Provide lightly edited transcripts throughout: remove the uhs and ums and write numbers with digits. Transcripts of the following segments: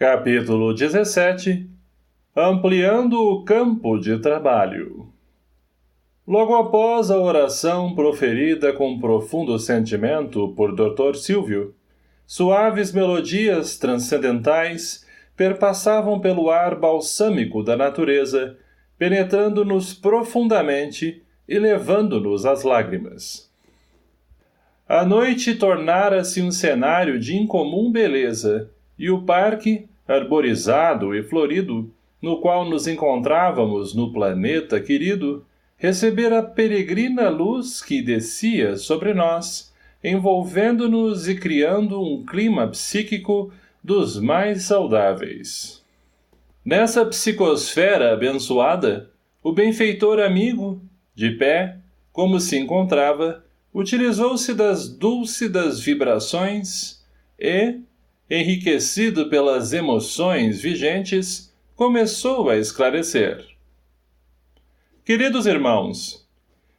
Capítulo 17. Ampliando o campo de trabalho. Logo após a oração proferida com profundo sentimento por Dr. Silvio, suaves melodias transcendentais perpassavam pelo ar balsâmico da natureza, penetrando-nos profundamente e levando-nos às lágrimas. A noite tornara-se um cenário de incomum beleza, e o parque, arborizado e florido, no qual nos encontrávamos no planeta querido, recebera a peregrina luz que descia sobre nós, envolvendo-nos e criando um clima psíquico dos mais saudáveis. Nessa psicosfera abençoada, o benfeitor amigo, de pé, como se encontrava, utilizou-se das dúlcidas vibrações e, enriquecido pelas emoções vigentes, começou a esclarecer. Queridos irmãos,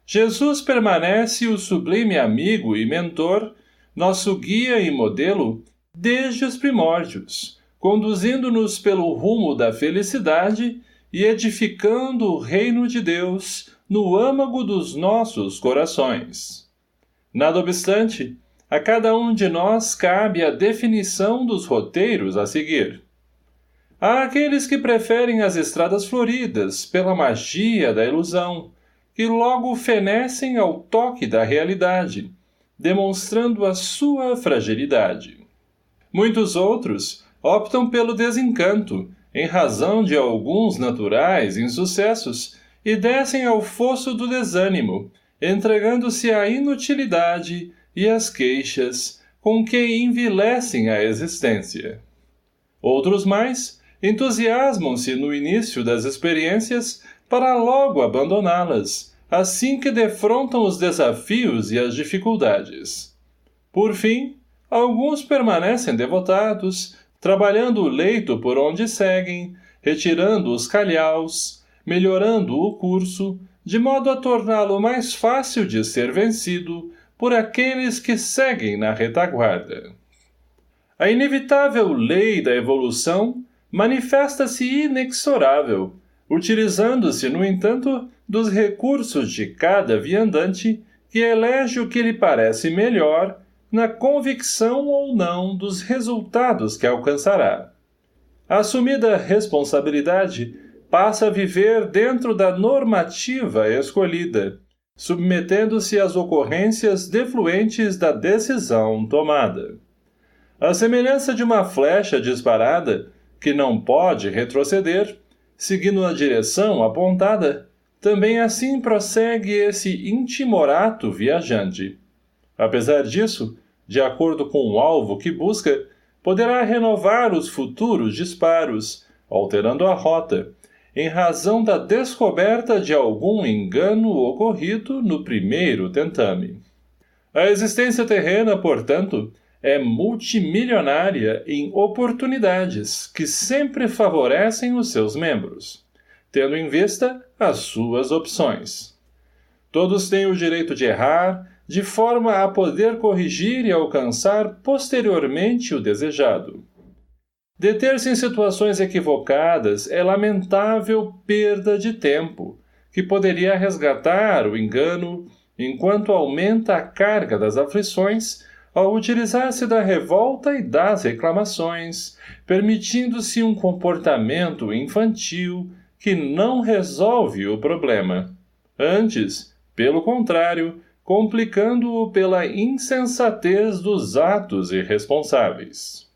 Jesus permanece o sublime amigo e mentor, nosso guia e modelo, desde os primórdios, conduzindo-nos pelo rumo da felicidade e edificando o reino de Deus no âmago dos nossos corações. Nada obstante, a cada um de nós cabe a definição dos roteiros a seguir. Há aqueles que preferem as estradas floridas pela magia da ilusão, que logo fenecem ao toque da realidade, demonstrando a sua fragilidade. Muitos outros optam pelo desencanto, em razão de alguns naturais insucessos, e descem ao fosso do desânimo, entregando-se à inutilidade e às queixas com que envilecem a existência. Outros mais entusiasmam-se no início das experiências para logo abandoná-las, assim que defrontam os desafios e as dificuldades. Por fim, alguns permanecem devotados, trabalhando o leito por onde seguem, retirando os calhaus, melhorando o curso, de modo a torná-lo mais fácil de ser vencido por aqueles que seguem na retaguarda. A inevitável lei da evolução manifesta-se inexorável, utilizando-se, no entanto, dos recursos de cada viandante que elege o que lhe parece melhor na convicção ou não dos resultados que alcançará. A assumida responsabilidade passa a viver dentro da normativa escolhida, submetendo-se às ocorrências defluentes da decisão tomada. A semelhança de uma flecha disparada, que não pode retroceder, seguindo a direção apontada, também assim prossegue esse intimorato viajante. Apesar disso, de acordo com o alvo que busca, poderá renovar os futuros disparos, alterando a rota, em razão da descoberta de algum engano ocorrido no primeiro tentame. A existência terrena, portanto, é multimilionária em oportunidades que sempre favorecem os seus membros, tendo em vista as suas opções. Todos têm o direito de errar, de forma a poder corrigir e alcançar posteriormente o desejado. Deter-se em situações equivocadas é lamentável perda de tempo, que poderia resgatar o engano enquanto aumenta a carga das aflições ao utilizar-se da revolta e das reclamações, permitindo-se um comportamento infantil que não resolve o problema. Antes, pelo contrário, complicando-o pela insensatez dos atos irresponsáveis.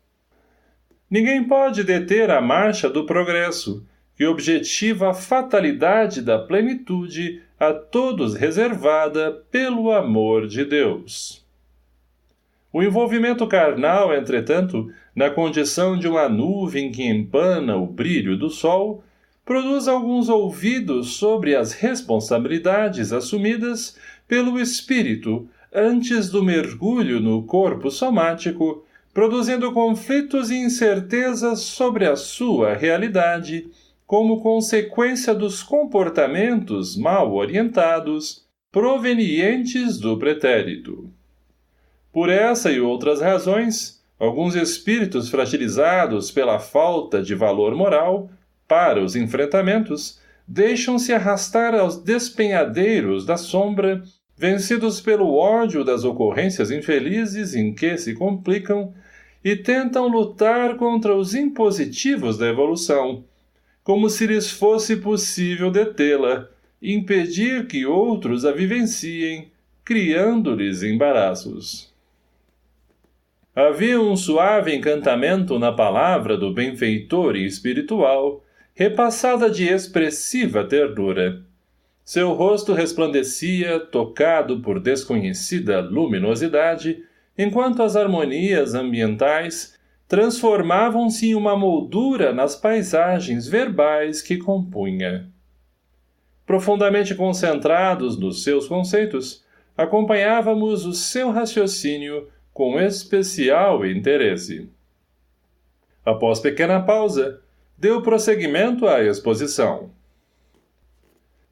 Ninguém pode deter a marcha do progresso, que objetiva a fatalidade da plenitude a todos reservada pelo amor de Deus. O envolvimento carnal, entretanto, na condição de uma nuvem que empana o brilho do sol, produz alguns ouvidos sobre as responsabilidades assumidas pelo espírito antes do mergulho no corpo somático, produzindo conflitos e incertezas sobre a sua realidade, como consequência dos comportamentos mal orientados, provenientes do pretérito. Por essa e outras razões, Alguns espíritos fragilizados pela falta de valor moral para os enfrentamentos deixam-se arrastar aos despenhadeiros da sombra, vencidos pelo ódio das ocorrências infelizes em que se complicam, e tentam lutar contra os impositivos da evolução, como se lhes fosse possível detê-la, impedir que outros a vivenciem, criando-lhes embaraços. Havia um suave encantamento na palavra do benfeitor espiritual, repassada de expressiva ternura. Seu rosto resplandecia, tocado por desconhecida luminosidade, enquanto as harmonias ambientais transformavam-se em uma moldura nas paisagens verbais que compunha. Profundamente concentrados nos seus conceitos, acompanhávamos o seu raciocínio com especial interesse. Após pequena pausa, deu prosseguimento à exposição.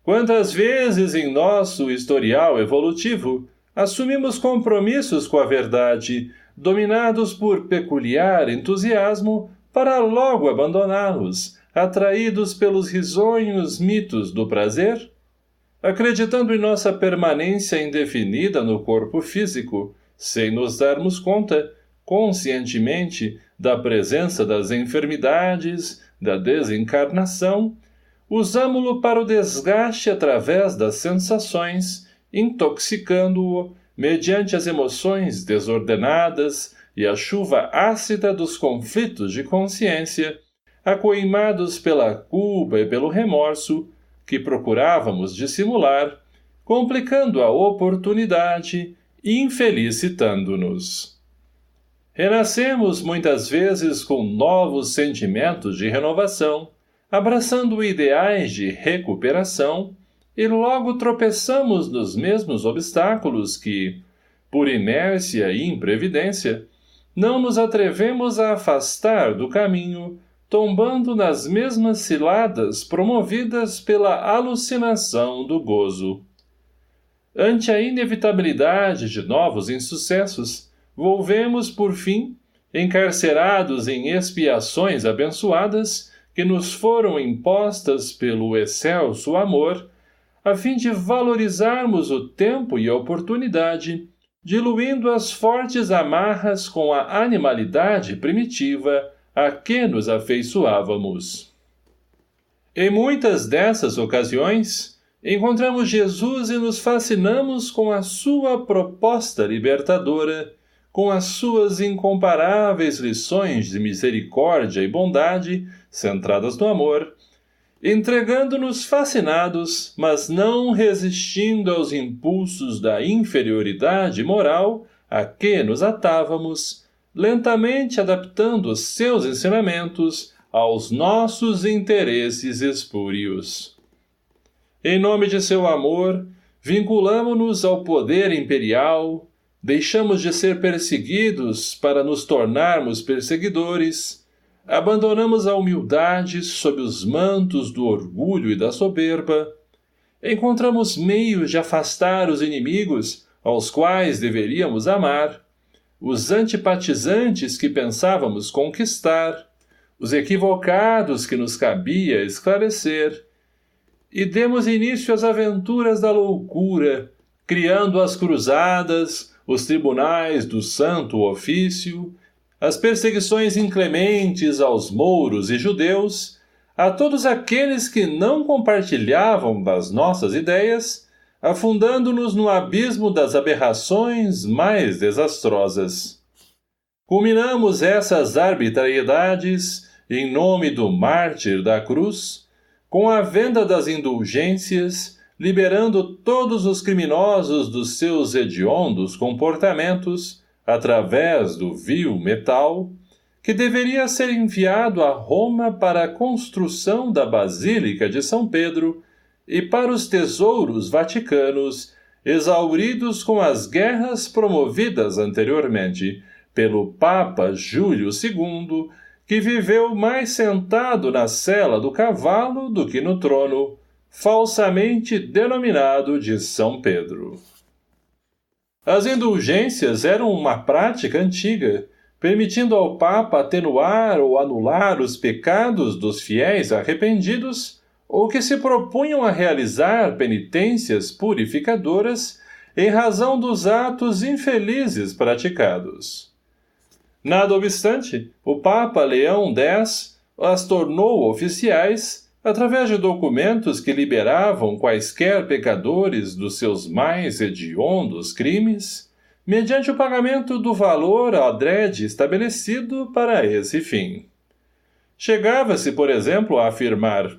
Quantas vezes em nosso historial evolutivo assumimos compromissos com a verdade, dominados por peculiar entusiasmo, para logo abandoná-los, atraídos pelos risonhos mitos do prazer? Acreditando em nossa permanência indefinida no corpo físico, sem nos darmos conta, conscientemente, da presença das enfermidades, da desencarnação, usamo-lo para o desgaste através das sensações, intoxicando-o mediante as emoções desordenadas e a chuva ácida dos conflitos de consciência, acoimados pela culpa e pelo remorso, que procurávamos dissimular, complicando a oportunidade e infelicitando-nos. Renascemos muitas vezes com novos sentimentos de renovação, abraçando ideais de recuperação, e logo tropeçamos nos mesmos obstáculos que, por inércia e imprevidência, não nos atrevemos a afastar do caminho, tombando nas mesmas ciladas promovidas pela alucinação do gozo. Ante a inevitabilidade de novos insucessos, volvemos, por fim, encarcerados em expiações abençoadas que nos foram impostas pelo excelso amor, a fim de valorizarmos o tempo e a oportunidade, diluindo as fortes amarras com a animalidade primitiva a que nos afeiçoávamos. Em muitas dessas ocasiões, encontramos Jesus e nos fascinamos com a sua proposta libertadora, com as suas incomparáveis lições de misericórdia e bondade, centradas no amor, entregando-nos fascinados, mas não resistindo aos impulsos da inferioridade moral a que nos atávamos, lentamente adaptando os seus ensinamentos aos nossos interesses espúrios. Em nome de seu amor, vinculamo-nos ao poder imperial, deixamos de ser perseguidos para nos tornarmos perseguidores, abandonamos a humildade sob os mantos do orgulho e da soberba, encontramos meios de afastar os inimigos aos quais deveríamos amar, os antipatizantes que pensávamos conquistar, os equivocados que nos cabia esclarecer, e demos início às aventuras da loucura, criando as cruzadas, os tribunais do santo ofício, as perseguições inclementes aos mouros e judeus, a todos aqueles que não compartilhavam das nossas ideias, afundando-nos no abismo das aberrações mais desastrosas. Culminamos essas arbitrariedades, em nome do mártir da cruz, com a venda das indulgências, liberando todos os criminosos dos seus hediondos comportamentos, através do vil metal, que deveria ser enviado a Roma para a construção da Basílica de São Pedro e para os tesouros vaticanos, exauridos com as guerras promovidas anteriormente pelo Papa Júlio II, que viveu mais sentado na sela do cavalo do que no trono, falsamente denominado de São Pedro. As indulgências eram uma prática antiga, permitindo ao Papa atenuar ou anular os pecados dos fiéis arrependidos ou que se propunham a realizar penitências purificadoras em razão dos atos infelizes praticados. Nada obstante, o Papa Leão X as tornou oficiais através de documentos que liberavam quaisquer pecadores dos seus mais hediondos crimes, mediante o pagamento do valor adrede estabelecido para esse fim. Chegava-se, por exemplo, a afirmar: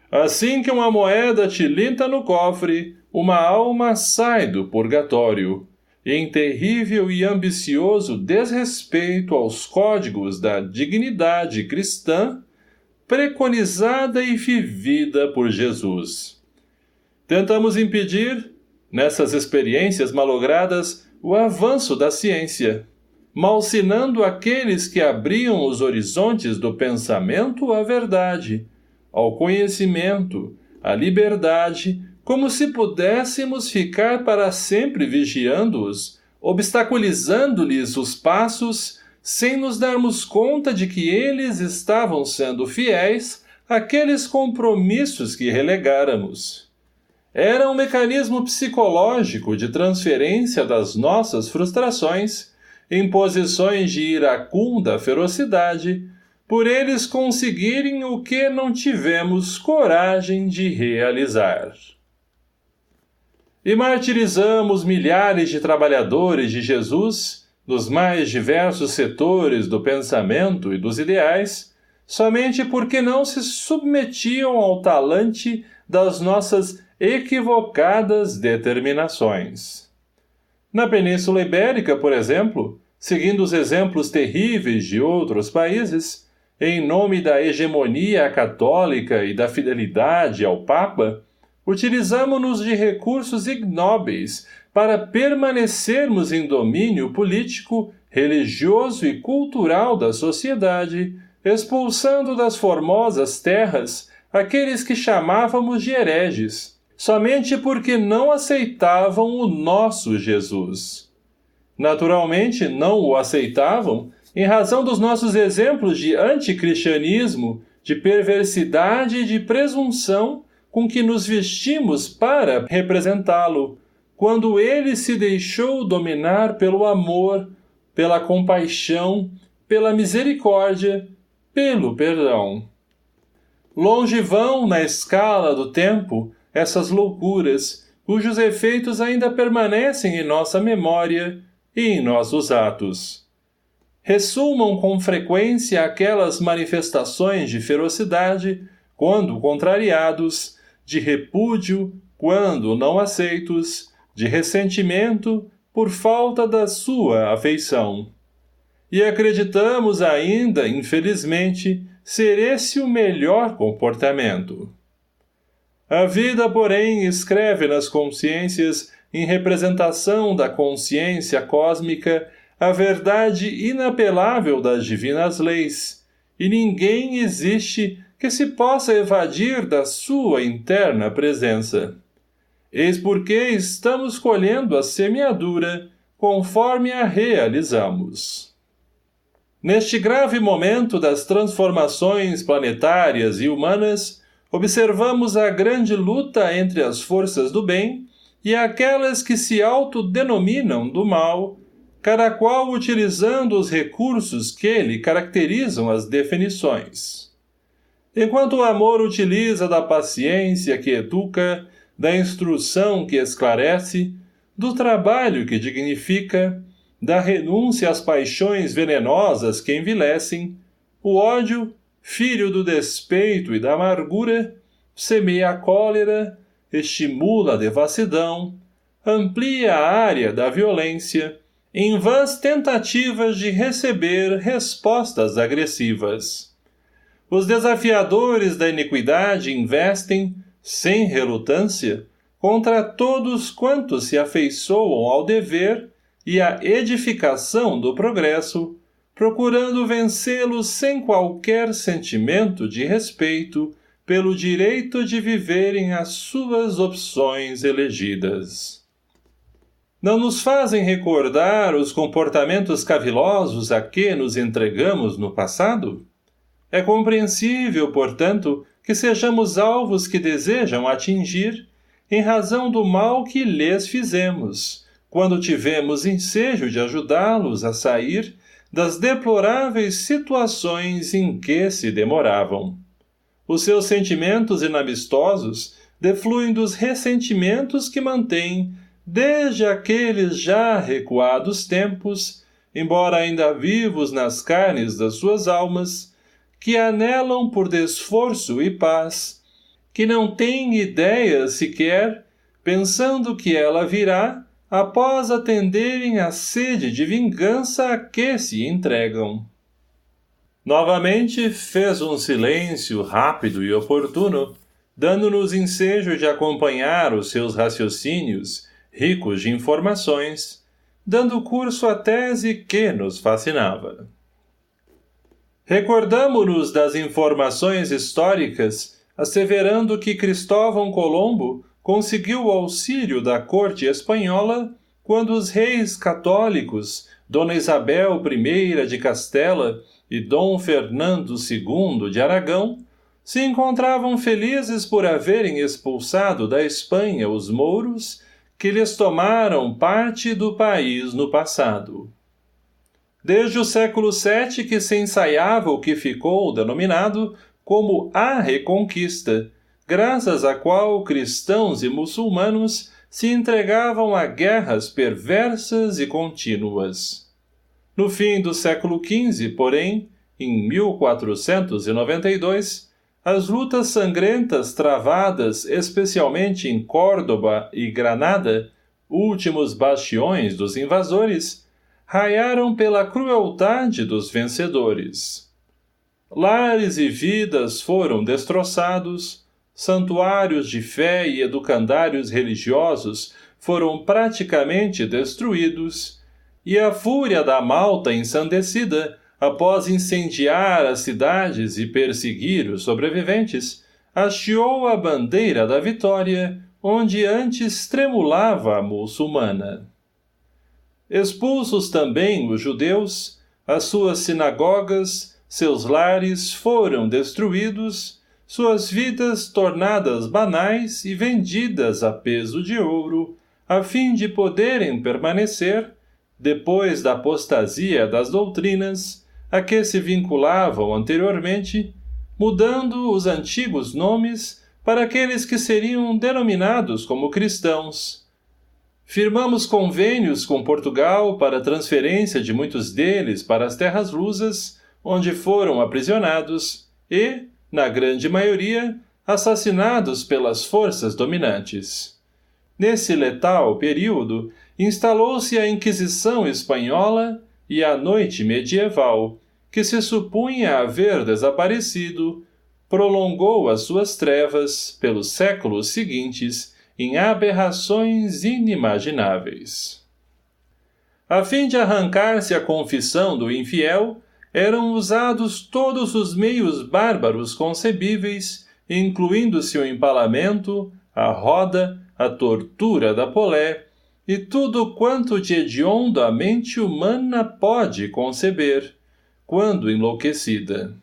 assim que uma moeda tilinta no cofre, uma alma sai do purgatório, em terrível e ambicioso desrespeito aos códigos da dignidade cristã, preconizada e vivida por Jesus. Tentamos impedir, nessas experiências malogradas, o avanço da ciência, malsinando aqueles que abriam os horizontes do pensamento à verdade, ao conhecimento, à liberdade, como se pudéssemos ficar para sempre vigiando-os, obstaculizando-lhes os passos, sem nos darmos conta de que eles estavam sendo fiéis àqueles compromissos que relegáramos. Era um mecanismo psicológico de transferência das nossas frustrações, em posições de iracunda ferocidade, por eles conseguirem o que não tivemos coragem de realizar. E martirizamos milhares de trabalhadores de Jesus, nos mais diversos setores do pensamento e dos ideais, somente porque não se submetiam ao talante das nossas equivocadas determinações. Na Península Ibérica, por exemplo, seguindo os exemplos terríveis de outros países, em nome da hegemonia católica e da fidelidade ao Papa, utilizamo-nos de recursos ignóbeis para permanecermos em domínio político, religioso e cultural da sociedade, expulsando das formosas terras aqueles que chamávamos de hereges, somente porque não aceitavam o nosso Jesus. Naturalmente, não o aceitavam em razão dos nossos exemplos de anticristianismo, de perversidade e de presunção com que nos vestimos para representá-lo, quando ele se deixou dominar pelo amor, pela compaixão, pela misericórdia, pelo perdão. Longe vão, na escala do tempo, essas loucuras, cujos efeitos ainda permanecem em nossa memória e em nossos atos. Ressumam com frequência aquelas manifestações de ferocidade, quando contrariados, de repúdio, quando não aceitos, de ressentimento por falta da sua afeição. E acreditamos ainda, infelizmente, ser esse o melhor comportamento. A vida, porém, escreve nas consciências, em representação da consciência cósmica, a verdade inapelável das divinas leis, e ninguém existe que se possa evadir da sua interna presença. Eis porque estamos colhendo a semeadura conforme a realizamos. Neste grave momento das transformações planetárias e humanas, observamos a grande luta entre as forças do bem e aquelas que se autodenominam do mal, cada qual utilizando os recursos que lhe caracterizam as definições. Enquanto o amor utiliza da paciência que educa, da instrução que esclarece, do trabalho que dignifica, da renúncia às paixões venenosas que envilecem, o ódio, filho do despeito e da amargura, semeia a cólera, estimula a devassidão, amplia a área da violência, em vãs tentativas de receber respostas agressivas. Os desafiadores da iniquidade investem, sem relutância, contra todos quantos se afeiçoam ao dever e à edificação do progresso, procurando vencê-los sem qualquer sentimento de respeito pelo direito de viverem as suas opções elegidas. não nos fazem recordar os comportamentos cavilosos a que nos entregamos no passado? É compreensível, portanto, que sejamos alvos que desejam atingir, em razão do mal que lhes fizemos, quando tivemos ensejo de ajudá-los a sair das deploráveis situações em que se demoravam. Os seus sentimentos inamistosos defluem dos ressentimentos que mantêm, desde aqueles já recuados tempos, embora ainda vivos nas carnes das suas almas, que anelam por desforço e paz, que não têm ideia sequer, pensando que ela virá, após atenderem à sede de vingança a que se entregam. Novamente fez um silêncio rápido e oportuno, dando-nos ensejo de acompanhar os seus raciocínios, ricos de informações, dando curso à tese que nos fascinava. Recordamo-nos das informações históricas, asseverando que Cristóvão Colombo conseguiu o auxílio da corte espanhola quando os reis católicos, Dona Isabel I de Castela e Dom Fernando II de Aragão, se encontravam felizes por haverem expulsado da Espanha os mouros que lhes tomaram parte do país no passado. Desde o século VII que se ensaiava o que ficou denominado como a Reconquista, graças à qual cristãos e muçulmanos se entregavam a guerras perversas e contínuas. No fim do século XV, porém, em 1492, as lutas sangrentas travadas especialmente em Córdoba e Granada, últimos bastiões dos invasores, raiaram pela crueldade dos vencedores. Lares e vidas foram destroçados, santuários de fé e educandários religiosos foram praticamente destruídos, e a fúria da Malta ensandecida, após incendiar as cidades e perseguir os sobreviventes, hasteou a bandeira da vitória, onde antes tremulava a muçulmana. Expulsos também os judeus, as suas sinagogas, seus lares foram destruídos, suas vidas tornadas banais e vendidas a peso de ouro, a fim de poderem permanecer, depois da apostasia das doutrinas, a que se vinculavam anteriormente, mudando os antigos nomes para aqueles que seriam denominados como cristãos. Firmamos convênios com Portugal para a transferência de muitos deles para as terras lusas, onde foram aprisionados e, na grande maioria, assassinados pelas forças dominantes. Nesse letal período, instalou-se a Inquisição espanhola e a Noite Medieval, que se supunha haver desaparecido, prolongou as suas trevas pelos séculos seguintes em aberrações inimagináveis. A fim de arrancar-se a confissão do infiel, eram usados todos os meios bárbaros concebíveis, incluindo-se o empalamento, a roda, a tortura da polé, e tudo quanto de hediondo a mente humana pode conceber, quando enlouquecida.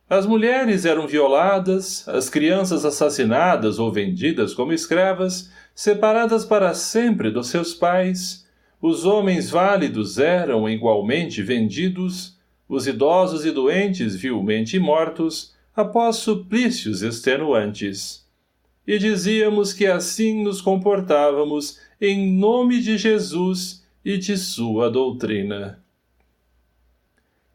As mulheres eram violadas, as crianças assassinadas ou vendidas como escravas, separadas para sempre dos seus pais, os homens válidos eram igualmente vendidos, os idosos e doentes vilmente mortos, após suplícios extenuantes. E dizíamos que assim nos comportávamos em nome de Jesus e de sua doutrina.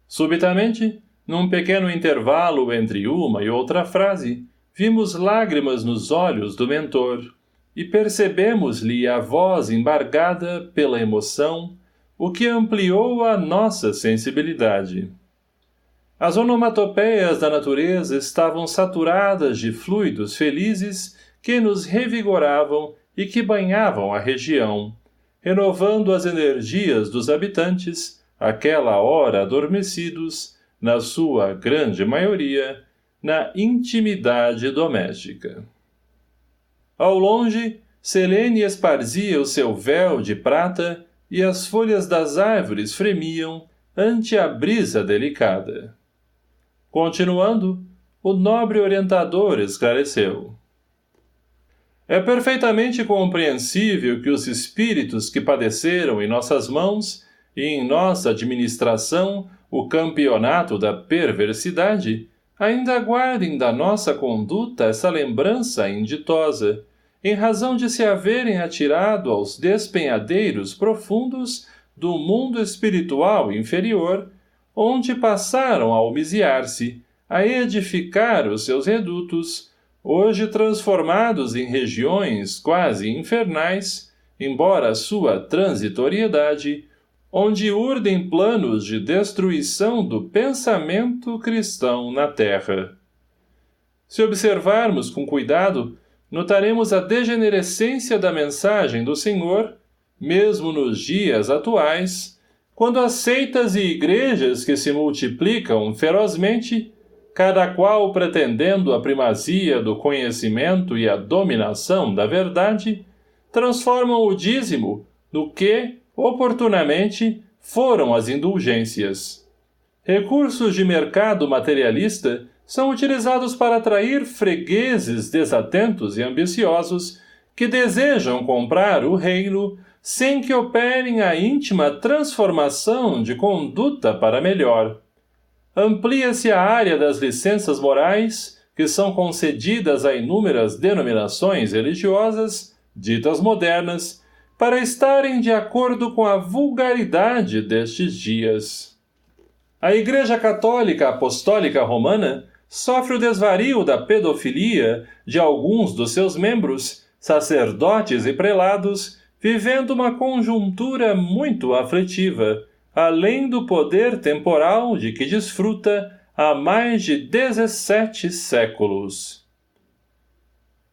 Subitamente, num pequeno intervalo entre uma e outra frase, vimos lágrimas nos olhos do mentor e percebemos-lhe a voz embargada pela emoção, o que ampliou a nossa sensibilidade. As onomatopeias da natureza estavam saturadas de fluidos felizes que nos revigoravam e que banhavam a região, renovando as energias dos habitantes, àquela hora adormecidos, na sua grande maioria, na intimidade doméstica. Ao longe, Selene esparzia o seu véu de prata e as folhas das árvores fremiam ante a brisa delicada. Continuando, o nobre orientador esclareceu. É perfeitamente compreensível que os espíritos que padeceram em nossas mãos e em nossa administração o campeonato da perversidade ainda guardem da nossa conduta essa lembrança inditosa, em razão de se haverem atirado aos despenhadeiros profundos do mundo espiritual inferior, onde passaram a homiziar-se, a edificar os seus redutos, hoje transformados em regiões quase infernais, embora sua transitoriedade, onde urdem planos de destruição do pensamento cristão na terra. Se observarmos com cuidado, notaremos a degenerescência da mensagem do Senhor, mesmo nos dias atuais, quando as seitas e igrejas que se multiplicam ferozmente, cada qual pretendendo a primazia do conhecimento e a dominação da verdade, transformam o dízimo no que, oportunamente, foram as indulgências. Recursos de mercado materialista são utilizados para atrair fregueses desatentos e ambiciosos que desejam comprar o reino sem que operem a íntima transformação de conduta para melhor. Amplia-se a área das licenças morais, que são concedidas a inúmeras denominações religiosas, ditas modernas, para estarem de acordo com a vulgaridade destes dias. A Igreja Católica Apostólica Romana sofre o desvario da pedofilia de alguns dos seus membros, sacerdotes e prelados, vivendo uma conjuntura muito aflitiva, além do poder temporal de que desfruta há mais de 17 séculos.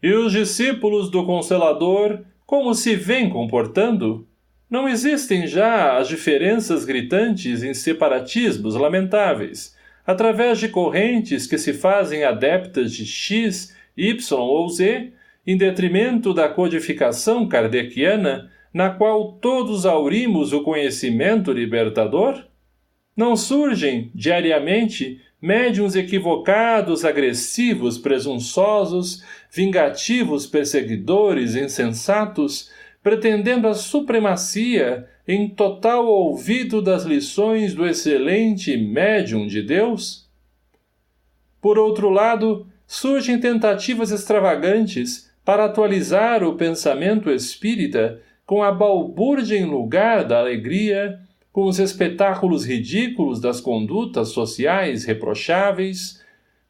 E os discípulos do Consolador, como se vêm comportando? Não existem já as diferenças gritantes em separatismos lamentáveis, através de correntes que se fazem adeptas de X, Y ou Z, em detrimento da codificação kardeciana, na qual todos aurimos o conhecimento libertador? Não surgem, diariamente, médiuns equivocados, agressivos, presunçosos, vingativos perseguidores insensatos, pretendendo a supremacia em total ouvido das lições do excelente médium de Deus? Por outro lado, surgem tentativas extravagantes para atualizar o pensamento espírita com a balbúrdia em lugar da alegria, com os espetáculos ridículos das condutas sociais reprocháveis,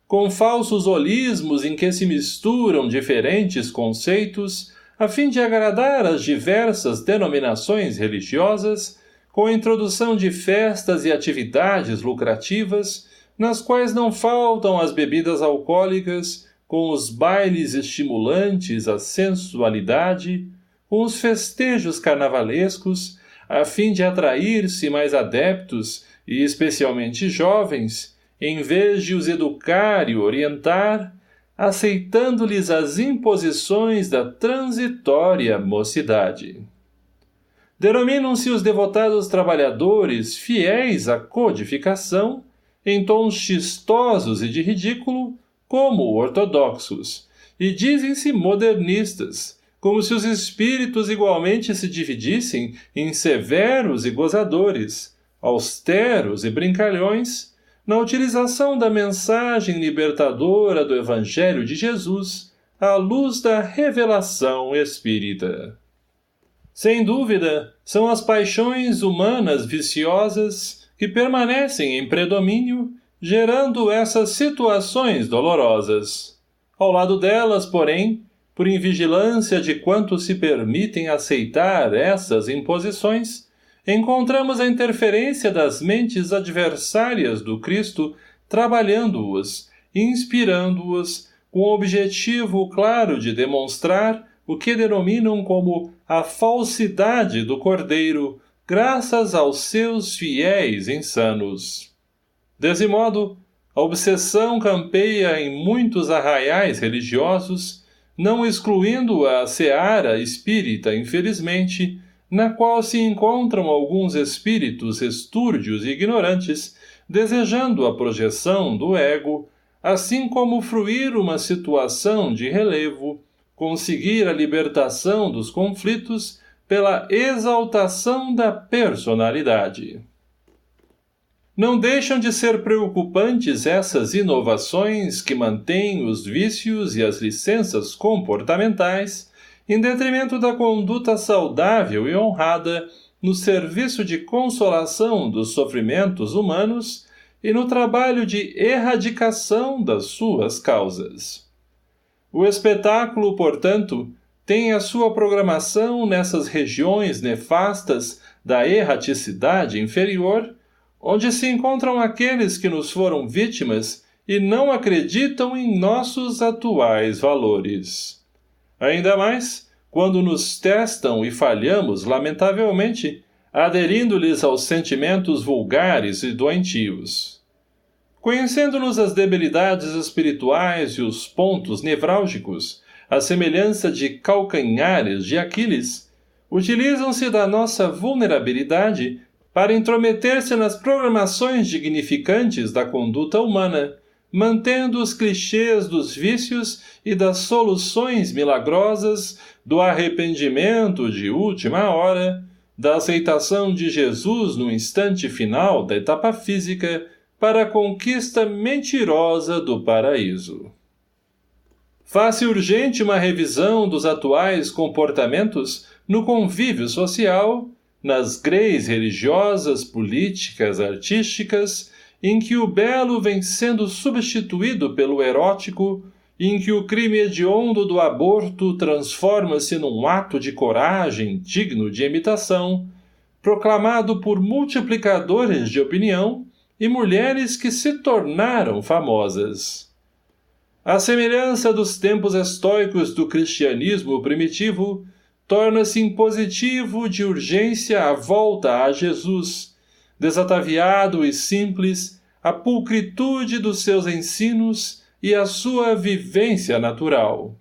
com falsos holismos em que se misturam diferentes conceitos, a fim de agradar as diversas denominações religiosas, com a introdução de festas e atividades lucrativas, nas quais não faltam as bebidas alcoólicas, com os bailes estimulantes à sensualidade, com os festejos carnavalescos, a fim de atrair-se mais adeptos, e especialmente jovens, em vez de os educar e orientar, aceitando-lhes as imposições da transitória mocidade. Denominam-se os devotados trabalhadores fiéis à codificação, em tons chistosos e de ridículo, como ortodoxos, e dizem-se modernistas, como se os espíritos igualmente se dividissem em severos e gozadores, austeros e brincalhões, na utilização da mensagem libertadora do Evangelho de Jesus, à luz da revelação espírita. Sem dúvida, são as paixões humanas viciosas que permanecem em predomínio, gerando essas situações dolorosas. Ao lado delas, porém, por invigilância de quantos se permitem aceitar essas imposições, encontramos a interferência das mentes adversárias do Cristo trabalhando-os, inspirando-os, com o objetivo claro de demonstrar o que denominam como a falsidade do Cordeiro, graças aos seus fiéis insanos. Desse modo, a obsessão campeia em muitos arraiais religiosos, não excluindo a seara espírita, infelizmente, na qual se encontram alguns espíritos estúrdios e ignorantes, desejando a projeção do ego, assim como fruir uma situação de relevo, conseguir a libertação dos conflitos pela exaltação da personalidade. Não deixam de ser preocupantes essas inovações que mantêm os vícios e as licenças comportamentais em detrimento da conduta saudável e honrada no serviço de consolação dos sofrimentos humanos e no trabalho de erradicação das suas causas. O espetáculo, portanto, tem a sua programação nessas regiões nefastas da erraticidade inferior, onde se encontram aqueles que nos foram vítimas e não acreditam em nossos atuais valores. Ainda mais, quando nos testam e falhamos lamentavelmente, aderindo-lhes aos sentimentos vulgares e doentios. Conhecendo-nos as debilidades espirituais e os pontos nevrálgicos, à semelhança de calcanhares de Aquiles, utilizam-se da nossa vulnerabilidade para intrometer-se nas programações dignificantes da conduta humana, mantendo os clichês dos vícios e das soluções milagrosas, do arrependimento de última hora, da aceitação de Jesus no instante final da etapa física para a conquista mentirosa do paraíso. Faz-se urgente uma revisão dos atuais comportamentos no convívio social, nas greis religiosas, políticas, artísticas, em que o belo vem sendo substituído pelo erótico, em que o crime hediondo do aborto transforma-se num ato de coragem digno de imitação, proclamado por multiplicadores de opinião e mulheres que se tornaram famosas. A semelhança dos tempos estoicos do cristianismo primitivo, torna-se impositivo de urgência a volta a Jesus, desataviado e simples, a pulcritude dos seus ensinos e a sua vivência natural.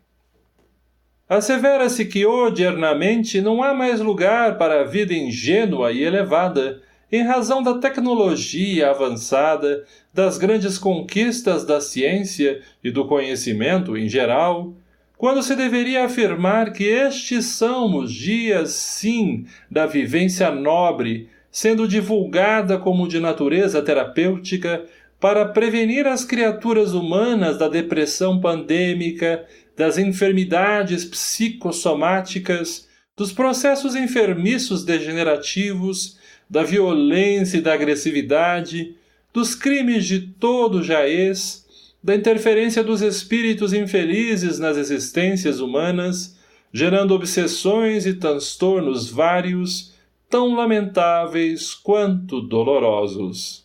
Assevera-se que odiernamente não há mais lugar para a vida ingênua e elevada, em razão da tecnologia avançada, das grandes conquistas da ciência e do conhecimento em geral, quando se deveria afirmar que estes são os dias, sim, da vivência nobre, sendo divulgada como de natureza terapêutica, para prevenir as criaturas humanas da depressão pandêmica, das enfermidades psicossomáticas, dos processos enfermiços degenerativos, da violência e da agressividade, dos crimes de todo jaez, da interferência dos espíritos infelizes nas existências humanas, gerando obsessões e transtornos vários, tão lamentáveis quanto dolorosos.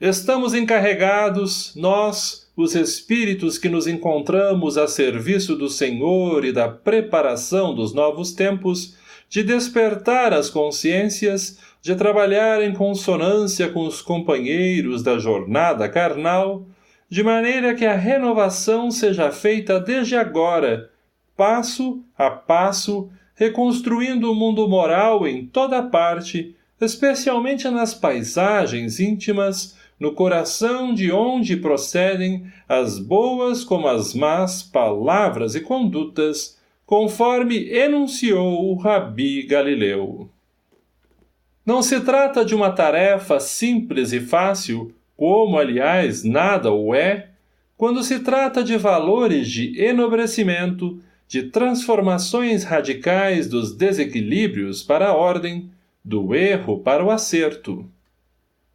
Estamos encarregados, nós, os espíritos que nos encontramos a serviço do Senhor e da preparação dos novos tempos, de despertar as consciências, de trabalhar em consonância com os companheiros da jornada carnal, de maneira que a renovação seja feita desde agora, passo a passo, reconstruindo o mundo moral em toda parte, especialmente nas paisagens íntimas, no coração de onde procedem as boas como as más palavras e condutas, conforme enunciou o Rabi Galileu. Não se trata de uma tarefa simples e fácil, como, aliás, nada o é, quando se trata de valores de enobrecimento, de transformações radicais dos desequilíbrios para a ordem, do erro para o acerto.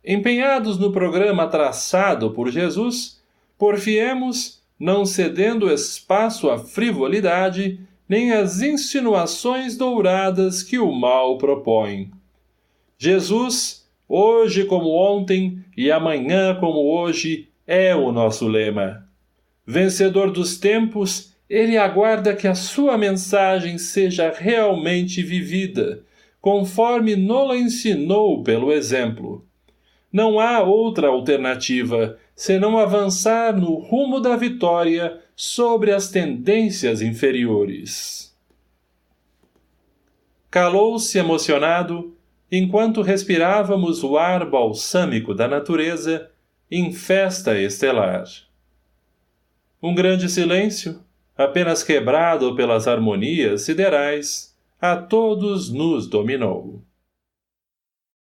Empenhados no programa traçado por Jesus, porfiemos, não cedendo espaço à frivolidade, nem às insinuações douradas que o mal propõe. Jesus, hoje como ontem e amanhã como hoje, é o nosso lema. Vencedor dos tempos, ele aguarda que a sua mensagem seja realmente vivida, conforme nola ensinou pelo exemplo. Não há outra alternativa, senão avançar no rumo da vitória sobre as tendências inferiores. Calou-se emocionado, enquanto respirávamos o ar balsâmico da natureza em festa estelar. Um grande silêncio, apenas quebrado pelas harmonias siderais, a todos nos dominou.